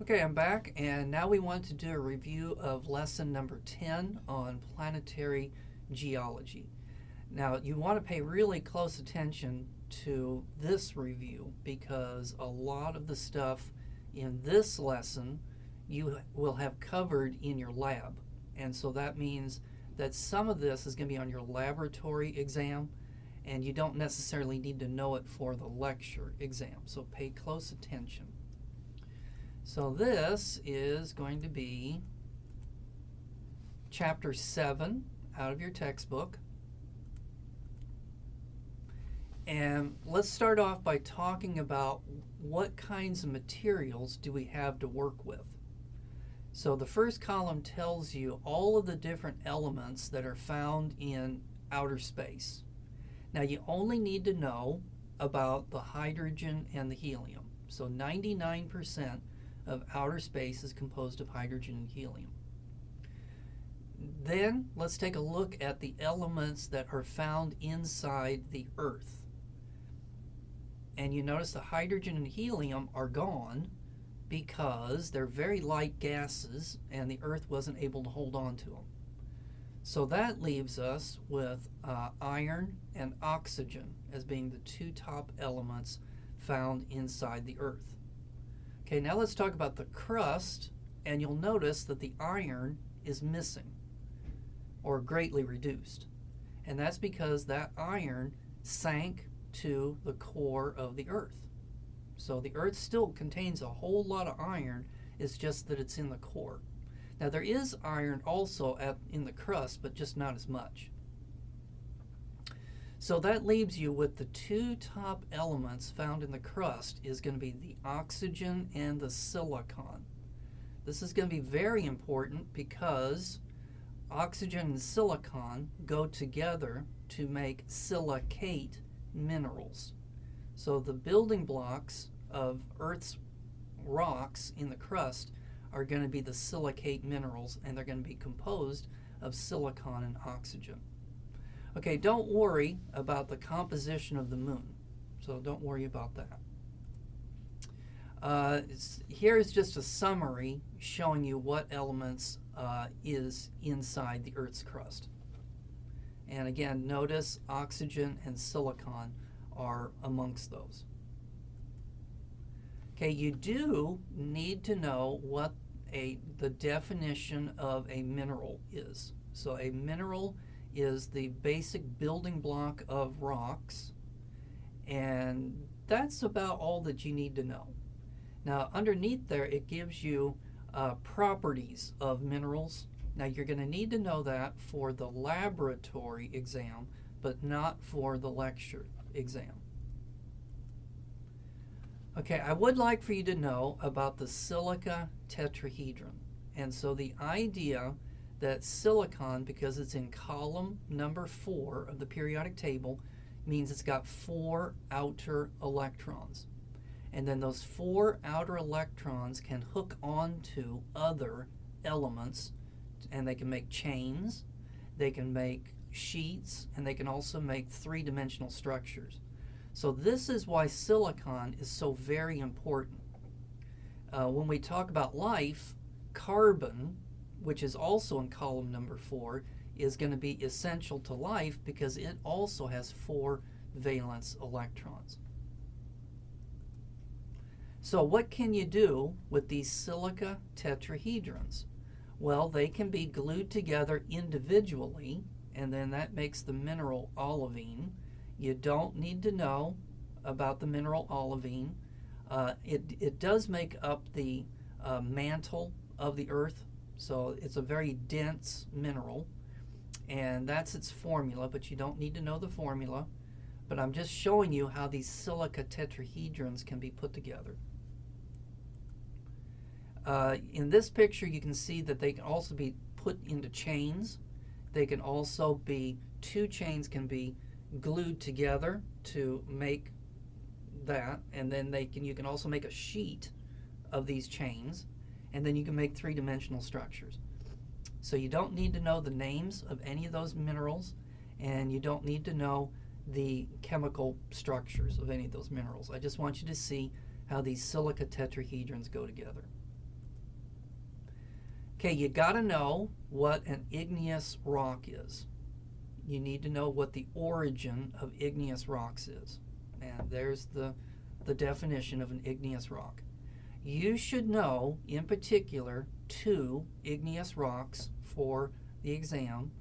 Okay, I'm back, and now we want to do a review of lesson number 10 on planetary geology. Now, you want to pay really close attention to this review because a lot of the stuff in this lesson you will have covered in your lab. And so that means that some of this is going to be on your laboratory exam, and you don't necessarily need to know it for the lecture exam. So pay close attention. So this is going to be chapter 7 out of your textbook. And let's start off by talking about what kinds of materials do we have to work with. So the first column tells you all of the different elements that are found in outer space. Now you only need to know about the hydrogen and the helium. So 99% of outer space is composed of hydrogen and helium. Then let's take a look at the elements that are found inside the Earth. And you notice the hydrogen and helium are gone because they're very light gases and the Earth wasn't able to hold on to them. So that leaves us with iron and oxygen as being the two top elements found inside the Earth. Okay, now let's talk about the crust, and you'll notice that the iron is missing or greatly reduced. And that's because that iron sank to the core of the Earth. So the Earth still contains a whole lot of iron, it's just that it's in the core. Now there is iron also in the crust, but just not as much. So that leaves you with the two top elements found in the crust is going to be the oxygen and the silicon. This is going to be very important because oxygen and silicon go together to make silicate minerals. So the building blocks of Earth's rocks in the crust are going to be the silicate minerals, and they're going to be composed of silicon and oxygen. Okay, don't worry about the composition of the moon. So don't worry about that. Here's just a summary showing you what elements is inside the Earth's crust. And again, notice oxygen and silicon are amongst those. Okay, you do need to know what the definition of a mineral is. So a mineral is the basic building block of rocks, and that's about all that you need to know. Now underneath there it gives you properties of minerals. Now you're going to need to know that for the laboratory exam, but not for the lecture exam. Okay, I would like for you to know about the silica tetrahedron. And so the idea that silicon, because it's in column number 4 of the periodic table, means it's got 4 outer electrons. And then those 4 outer electrons can hook onto other elements, and they can make chains, they can make sheets, and they can also make 3-dimensional structures. So this is why silicon is so very important. When we talk about life, carbon, which is also in column number 4, is going to be essential to life because it also has 4 valence electrons. So what can you do with these silica tetrahedrons? Well, they can be glued together individually, and then that makes the mineral olivine. You don't need to know about the mineral olivine. It does make up the mantle of the Earth. So it's a very dense mineral, and that's its formula, but you don't need to know the formula. But I'm just showing you how these silica tetrahedrons can be put together. In this picture you can see that they can also be put into chains. They can also be, 2 chains can be glued together to make that, and then you can also make a sheet of these chains, and then you can make 3-dimensional structures. So you don't need to know the names of any of those minerals, and you don't need to know the chemical structures of any of those minerals. I just want you to see how these silica tetrahedrons go together. Okay, you got to know what an igneous rock is. You need to know what the origin of igneous rocks is. And there's the definition of an igneous rock. You should know, in particular, 2 igneous rocks for the exam.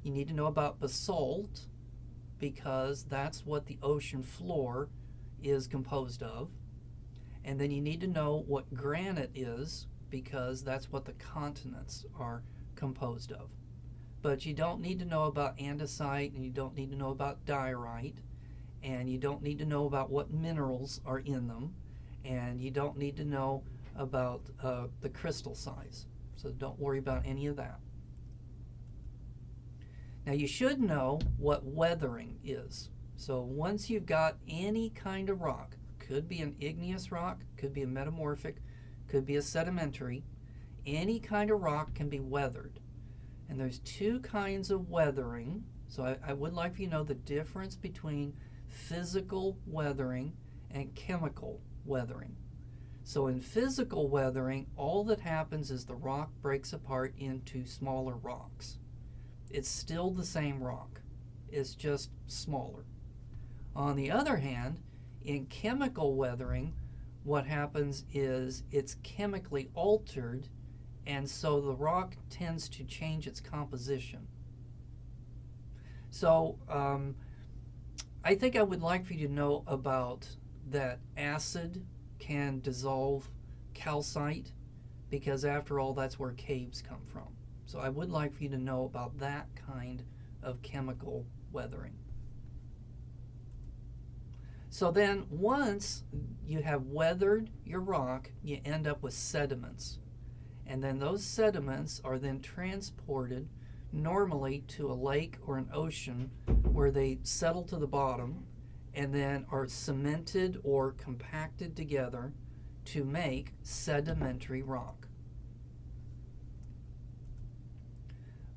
You need to know about basalt, because that's what the ocean floor is composed of. And then you need to know what granite is, because that's what the continents are composed of. But you don't need to know about andesite, and you don't need to know about diorite, and you don't need to know about what minerals are in them, and you don't need to know about the crystal size. So don't worry about any of that. Now you should know what weathering is. So once you've got any kind of rock, could be an igneous rock, could be a metamorphic, could be a sedimentary, any kind of rock can be weathered. And there's 2 kinds of weathering. So I would like for you to know the difference between physical weathering and chemical weathering. So in physical weathering, all that happens is the rock breaks apart into smaller rocks. It's still the same rock. It's just smaller. On the other hand, in chemical weathering, what happens is it's chemically altered, and so the rock tends to change its composition. So I think I would like for you to know about that acid can dissolve calcite, because after all, that's where caves come from. So I would like for you to know about that kind of chemical weathering. So then once you have weathered your rock, you end up with sediments. And then those sediments are then transported normally to a lake or an ocean, where they settle to the bottom and then are cemented or compacted together to make sedimentary rock.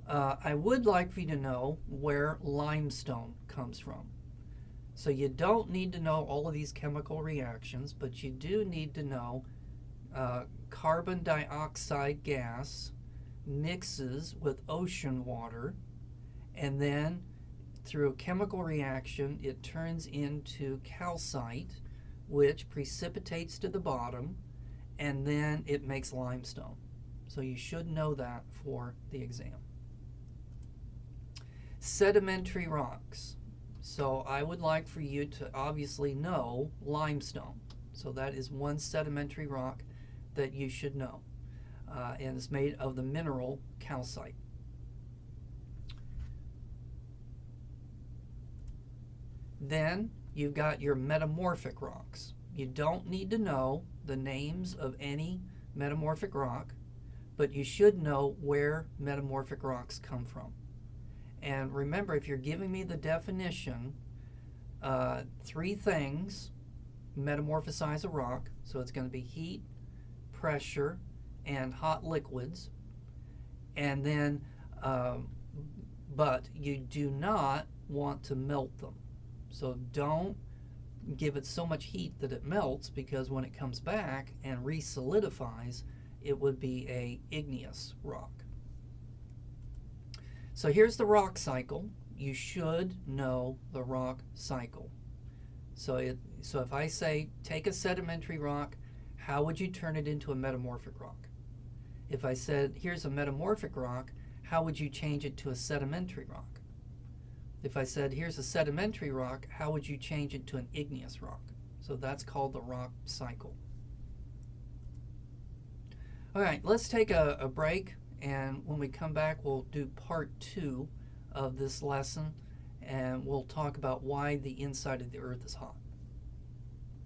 I would like for you to know where limestone comes from. So you don't need to know all of these chemical reactions, but you do need to know carbon dioxide gas mixes with ocean water, and then through a chemical reaction it turns into calcite, which precipitates to the bottom, and then it makes limestone. So you should know that for the exam. Sedimentary rocks. So I would like for you to obviously know limestone. So that is one sedimentary rock that you should know. And it's made of the mineral calcite. Then you've got your metamorphic rocks. You don't need to know the names of any metamorphic rock, but you should know where metamorphic rocks come from. And remember, if you're giving me the definition, 3 things metamorphosize a rock. So it's going to be heat, pressure, and hot liquids. And then, but you do not want to melt them. So don't give it so much heat that it melts, because when it comes back and resolidifies, it would be a igneous rock. So here's the rock cycle. You should know the rock cycle. So if I say take a sedimentary rock, how would you turn it into a metamorphic rock? If I said here's a metamorphic rock, how would you change it to a sedimentary rock? If I said here's a sedimentary rock, how would you change it to an igneous rock? So that's called the rock cycle. All right, let's take a break, and when we come back, we'll do part 2 of this lesson, and we'll talk about why the inside of the Earth is hot.